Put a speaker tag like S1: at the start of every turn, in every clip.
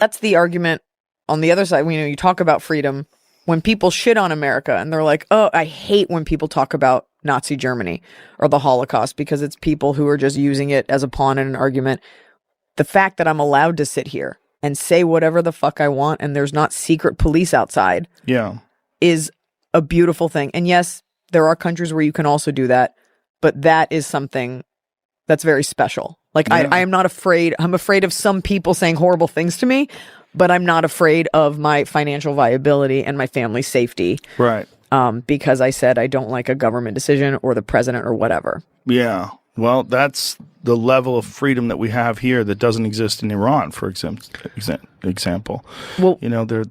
S1: That's the argument on the other side. You talk about freedom. When people shit on America and they're like, oh, I hate when people talk about Nazi Germany or the Holocaust because it's people who are just using it as a pawn in an argument. The fact that I'm allowed to sit here and say whatever the fuck I want and there's not secret police outside is a beautiful thing. And yes, there are countries where you can also do that, but that is something that's very special. Like, I am not afraid. I'm afraid of some people saying horrible things to me, but I'm not afraid of my financial viability and my family's safety.
S2: Right.
S1: Because I said I don't like a government decision or the president or whatever.
S2: Yeah. Well, that's the level of freedom that we have here that doesn't exist in Iran, for example.
S1: Well,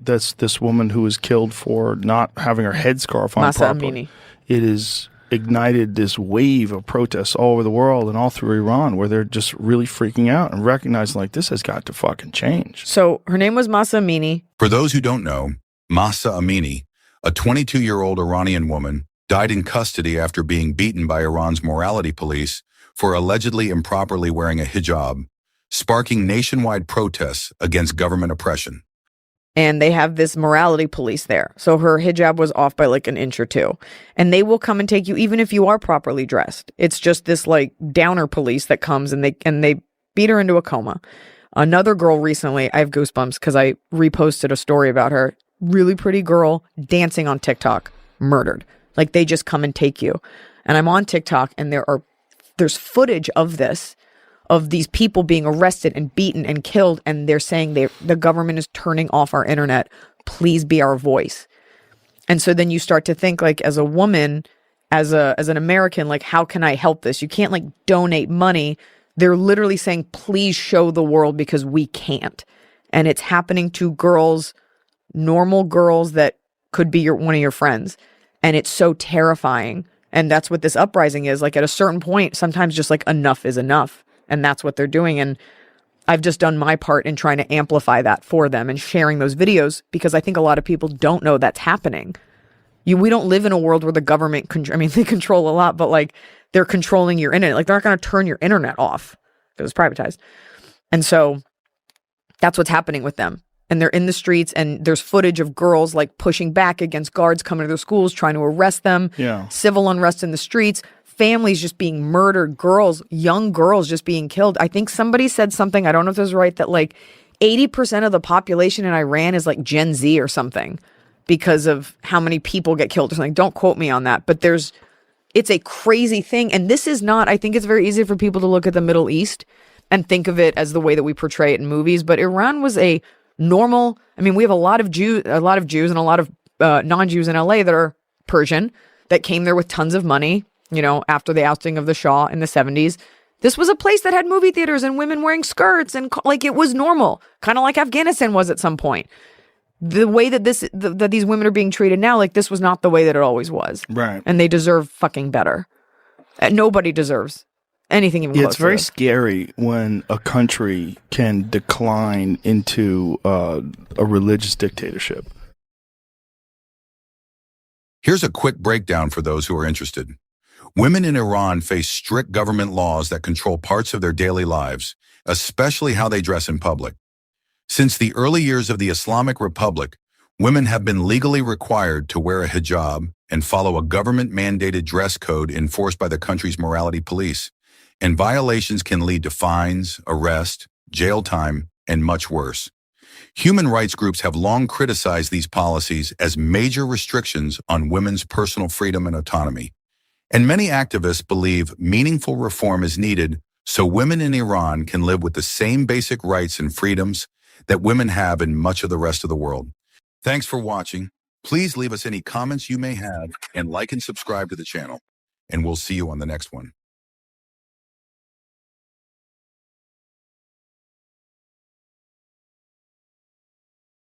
S2: that's this woman who was killed for not having her headscarf on
S1: Mahsa
S2: properly.
S1: Amini.
S2: It has ignited this wave of protests all over the world and all through Iran where they're just really freaking out and recognizing like this has got to fucking change.
S1: So her name was Mahsa Amini.
S3: For those who don't know, Mahsa Amini, a 22-year-old Iranian woman, died in custody after being beaten by Iran's morality police for allegedly improperly wearing a hijab, sparking nationwide protests against government oppression.
S1: And they have this morality police there. So her hijab was off by like an inch or two. And they will come and take you even if you are properly dressed. It's just this like downer police that comes and they beat her into a coma. Another girl recently, I have goosebumps because I reposted a story about her. Really pretty girl dancing on TikTok, murdered. Like they just come and take you. And I'm on TikTok and there's footage of this, of these people being arrested and beaten and killed, and they're saying the government is turning off our internet. Please be our voice. And so then you start to think, like, as a woman, as an American, like, how can I help this? You can't like donate money. They're literally saying, please show the world because we can't. And it's happening to girls, normal girls that could be one of your friends. And it's so terrifying. And that's what this uprising is. Like at a certain point, sometimes just like enough is enough. And that's what they're doing. And I've just done my part in trying to amplify that for them and sharing those videos because I think a lot of people don't know that's happening. We don't live in a world where the government, they control a lot, but like they're controlling your internet. Like they're not going to turn your internet off because it's privatized. And so that's what's happening with them. And they're in the streets and there's footage of girls like pushing back against guards coming to their schools, trying to arrest them.
S2: Yeah.
S1: Civil unrest in the streets. Families just being murdered, young girls just being killed. I think somebody said something, I don't know if this is right, that like 80% of the population in Iran is like Gen Z or something because of how many people get killed or something. Don't quote me on that, but it's a crazy thing. And this is not, I think it's very easy for people to look at the Middle East and think of it as the way that we portray it in movies, but Iran was a normal, we have a lot of Jews and a lot of non-Jews in LA that are Persian that came there with tons of money. After the ousting of the Shah in the 70s, this was a place that had movie theaters and women wearing skirts and like it was normal, kind of like Afghanistan was at some point. The way that that these women are being treated now, like this was not the way that it always was.
S2: Right.
S1: And they deserve fucking better. Nobody deserves anything even close.
S2: It's very scary when a country can decline into a religious dictatorship.
S3: Here's a quick breakdown for those who are interested. Women in Iran face strict government laws that control parts of their daily lives, especially how they dress in public. Since the early years of the Islamic Republic, women have been legally required to wear a hijab and follow a government-mandated dress code enforced by the country's morality police, and violations can lead to fines, arrest, jail time, and much worse. Human rights groups have long criticized these policies as major restrictions on women's personal freedom and autonomy. And many activists believe meaningful reform is needed so women in Iran can live with the same basic rights and freedoms that women have in much of the rest of the world. Thanks for watching. Please leave us any comments you may have and like and subscribe to the channel. And we'll see you on the next one.